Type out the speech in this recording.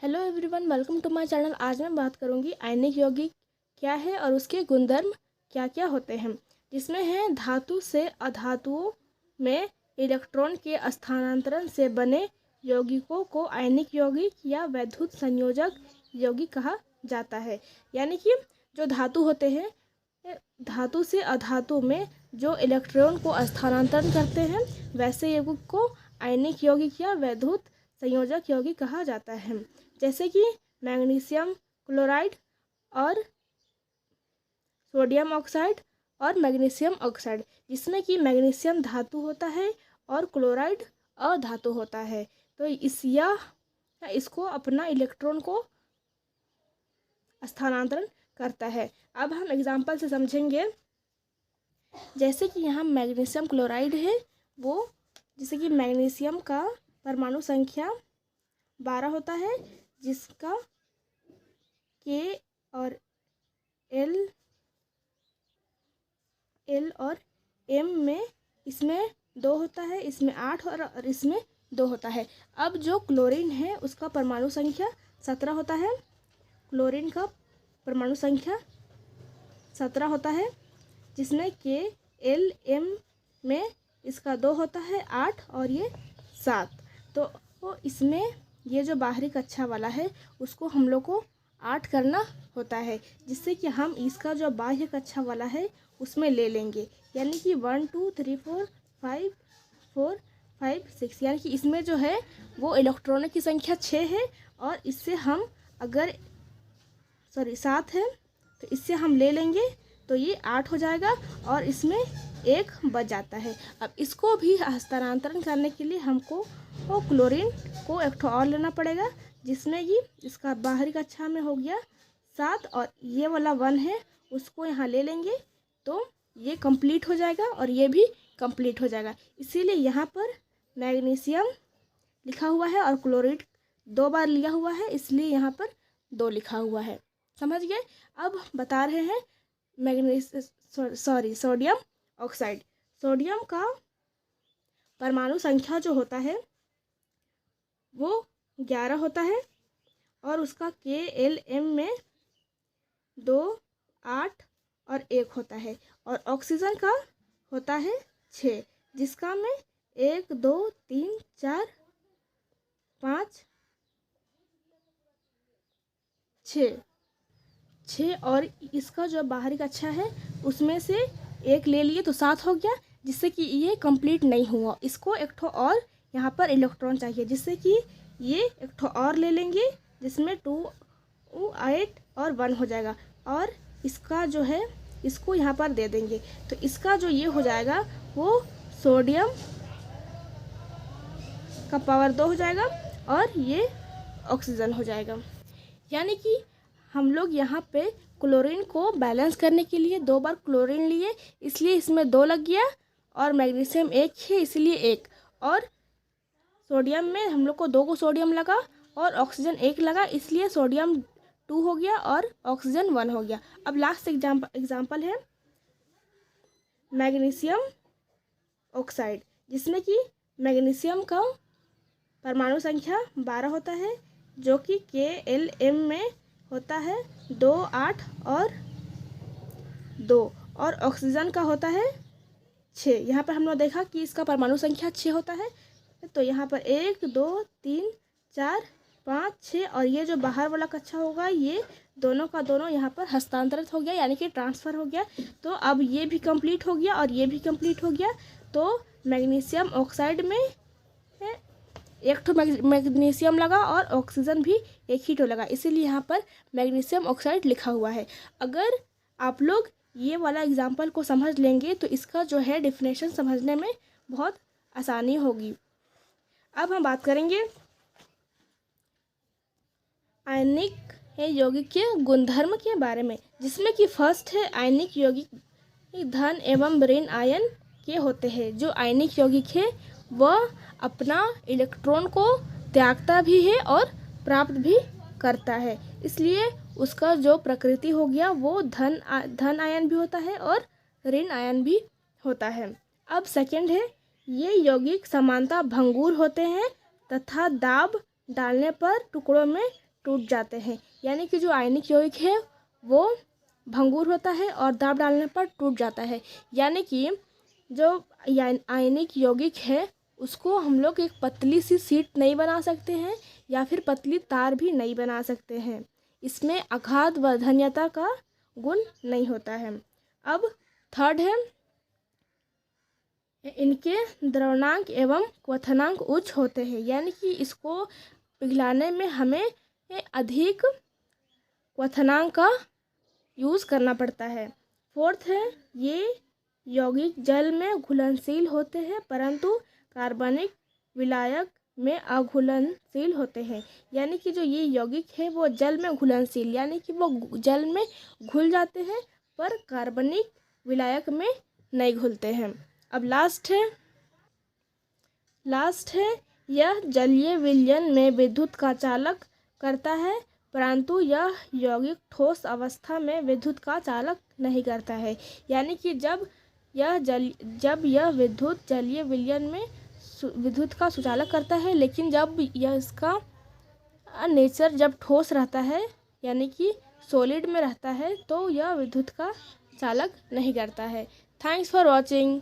Hello everyone, welcome to my channel. आज मैं बात करूंगी आयनिक यौगिक क्या है और उसके गुणधर्म क्या क्या होते हैं, जिसमें है धातु से अधातुओं में इलेक्ट्रॉन के स्थानांतरण से बने यौगिकों को आयनिक यौगिक या वैद्युत संयोजक यौगिक कहा जाता है। यानी कि जो धातु होते हैं, धातु से अधातु में जो इलेक्ट्रॉन को स्थानांतरण करते हैं, वैसे यौगिक को आयनिक यौगिक या वैद्युत संयोजक यौगिक कहा जाता है। जैसे कि मैग्नीशियम क्लोराइड और सोडियम ऑक्साइड और मैग्नीशियम ऑक्साइड, जिसमें कि मैग्नीशियम धातु होता है और क्लोराइड अधातु होता है। तो इसको अपना इलेक्ट्रॉन को स्थानांतरण करता है। अब हम एग्जाम्पल से समझेंगे। जैसे कि यहाँ मैग्नीशियम क्लोराइड है, वो जैसे कि मैग्नीशियम का परमाणु संख्या 12 होता है, जिसका के और एल और एम में इसमें 2 होता है, इसमें 8 और इसमें 2 होता है। अब जो क्लोरीन है उसका परमाणु संख्या 17 होता है। क्लोरीन का परमाणु संख्या 17 होता है, जिसमें के एल एम में इसका 2 होता है, 8 और ये 7। तो इसमें ये जो बाहरी कक्षा वाला है उसको हम लोग को 8 करना होता है, जिससे कि हम इसका जो बाह्य कक्षा वाला है उसमें ले लेंगे। यानी कि 1 2 3 4 5 4 5 6, यानी कि इसमें जो है वो इलेक्ट्रॉनों की संख्या 6 है, और इससे हम अगर 7 है तो इससे हम ले लेंगे तो ये 8 हो जाएगा और इसमें 1 बच जाता है। अब इसको भी हस्तांतरण करने के लिए हमको वो क्लोरीन को एक ठो और लेना पड़ेगा, जिसमें कि इसका बाहरी कक्षा में हो गया 7 और ये वाला 1 है, उसको यहाँ ले लेंगे तो ये कंप्लीट हो जाएगा और ये भी कंप्लीट हो जाएगा। इसीलिए यहाँ पर मैग्नीशियम लिखा हुआ है और क्लोरीन 2 बार लिया हुआ है, इसलिए यहाँ पर 2 लिखा हुआ है। समझ गए। अब बता रहे हैं सोडियम ऑक्साइड। सोडियम का परमाणु संख्या जो होता है वो 11 होता है, और उसका के एल एम में 2 8 और 1 होता है, और ऑक्सीजन का होता है 6, जिसका में 1 2 3 4 5 6 और इसका जो बाहरी कक्षा है उसमें से 1 ले लिए तो 7 हो गया, जिससे कि ये कंप्लीट नहीं हुआ। इसको एक ठो और यहाँ पर इलेक्ट्रॉन चाहिए, जिससे कि ये एक ठो और ले लेंगे, जिसमें 2 8 और 1 हो जाएगा, और इसका जो है इसको यहाँ पर दे देंगे। तो इसका जो ये हो जाएगा वो सोडियम का पावर 2 हो जाएगा और ये ऑक्सीजन हो जाएगा। यानी कि हम लोग यहाँ पे क्लोरीन को बैलेंस करने के लिए 2 बार क्लोरीन लिए, इसलिए इसमें 2 लग गया, और मैग्नीशियम 1 है इसलिए 1, और सोडियम में हम लोग को 2 को सोडियम लगा और ऑक्सीजन 1 लगा, इसलिए सोडियम 2 हो गया और ऑक्सीजन 1 हो गया। अब लास्ट एग्जाम्पल है मैग्नीशियम ऑक्साइड, जिसमें कि मैग्नीशियम का परमाणु संख्या 12 होता है, जो कि के एल एम में होता है 2 8 और 2, और ऑक्सीजन का होता है 6। यहाँ पर हम लोग देखा कि इसका परमाणु संख्या 6 होता है, तो यहाँ पर 1 2 3 4 5 6, और ये जो बाहर वाला कक्षा होगा ये दोनों का दोनों यहाँ पर हस्तांतरित हो गया, यानी कि ट्रांसफ़र हो गया। तो अब ये भी कंप्लीट हो गया और ये भी कंप्लीट हो गया। तो मैग्नीशियम ऑक्साइड में एक ठो मैग्नीशियम लगा और ऑक्सीजन भी एक ही ठो लगा, इसीलिए यहाँ पर मैग्नीशियम ऑक्साइड लिखा हुआ है। अगर आप लोग ये वाला एग्जाम्पल को समझ लेंगे तो इसका जो है डेफिनेशन समझने में बहुत आसानी होगी। अब हम बात करेंगे आयनिक यौगिक के गुणधर्म के बारे में, जिसमें कि फर्स्ट है आयनिक यौगिक धन एवं ऋण आयन के होते हैं। जो आयनिक यौगिक है वह अपना इलेक्ट्रॉन को त्यागता भी है और प्राप्त भी करता है, इसलिए उसका जो प्रकृति हो गया वो धन आयन भी होता है और ऋण आयन भी होता है। अब सेकंड है, ये यौगिक समानता भंगुर होते हैं तथा दाब डालने पर टुकड़ों में टूट जाते हैं। यानी कि जो आयनिक यौगिक है वो भंगुर होता है और दाब डालने पर टूट जाता है। यानी कि जो आयनिक यौगिक है उसको हम लोग एक पतली सी शीट नहीं बना सकते हैं या फिर पतली तार भी नहीं बना सकते हैं। इसमें आघात वर्धनीयता का गुण नहीं होता है। अब थर्ड है, इनके द्रवणांक एवं क्वथनांक उच्च होते हैं। यानी कि इसको पिघलाने में हमें अधिक क्वथनांक का यूज़ करना पड़ता है। फोर्थ है, ये यौगिक जल में घुलनशील होते हैं परंतु कार्बनिक विलायक में अघुलनशील होते हैं। यानी कि जो ये यौगिक है वो जल में घुलनशील यानी कि वो जल में घुल जाते हैं पर कार्बनिक विलायक में नहीं घुलते हैं। अब लास्ट है यह जलीय विलयन में विद्युत का चालक करता है परंतु यह यौगिक ठोस अवस्था में विद्युत का चालक नहीं करता है। यानी कि जब यह विद्युत जलीय विलयन में विद्युत का सुचालक करता है, लेकिन जब यह इसका नेचर जब ठोस रहता है यानी कि सॉलिड में रहता है तो यह विद्युत का चालक नहीं करता है। Thanks for watching.